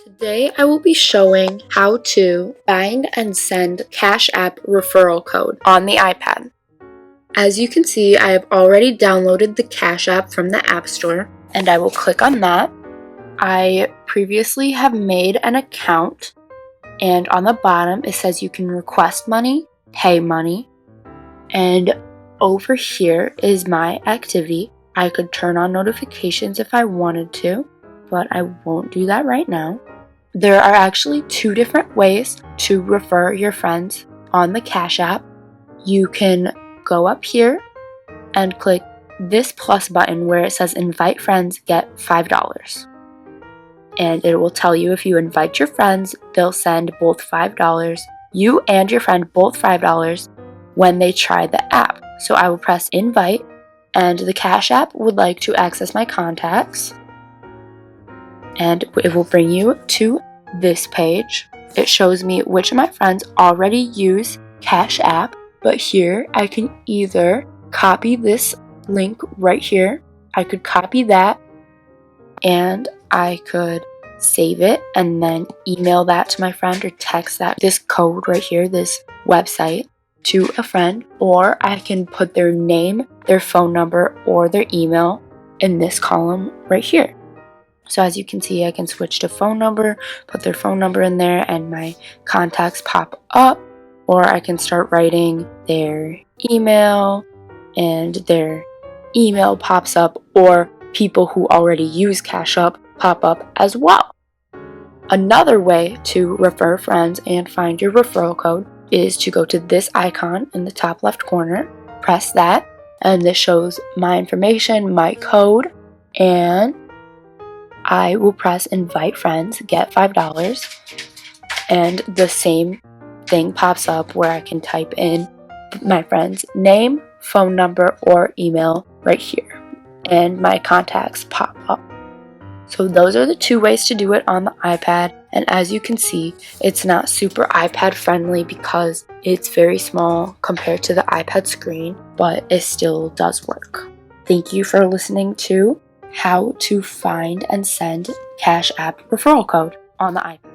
Today I will be showing how to find and send Cash App referral code on the iPad. As you can see, I have already downloaded the Cash App from the App Store, and I will click on that. I previously have made an account, and on the bottom it says you can request money, pay money, and over here is my activity. I could turn on notifications if I wanted to, but I won't do that right now. There are actually two different ways to refer your friends on the Cash App. You can go up here and click this plus button where it says invite friends, get $5. And it will tell you if you invite your friends, they'll send both $5, you and your friend both $5 when they try the app. So I will press invite, and the Cash App would like to access my contacts, and it will bring you to this page. It shows me which of my friends already use Cash App, but here I can either copy this link right here. I could copy that and I could save it and then email that to my friend or text this code right here, this website, to a friend, or I can put their name, their phone number, or their email in this column right here. So as you can see, I can switch to phone number, put their phone number in there, and my contacts pop up. Or I can start writing their email, and their email pops up, or people who already use Cash App pop up as well. Another way to refer friends and find your referral code is to go to this icon in the top left corner, press that, and this shows my information, my code, and I will press invite friends, get $5, and the same thing pops up where I can type in my friend's name, phone number, or email right here, and my contacts pop up. So those are the two ways to do it on the iPad, and as you can see, it's not super iPad friendly because it's very small compared to the iPad screen, but it still does work. Thank you for listening to how to find and send Cash App referral code on the iPad.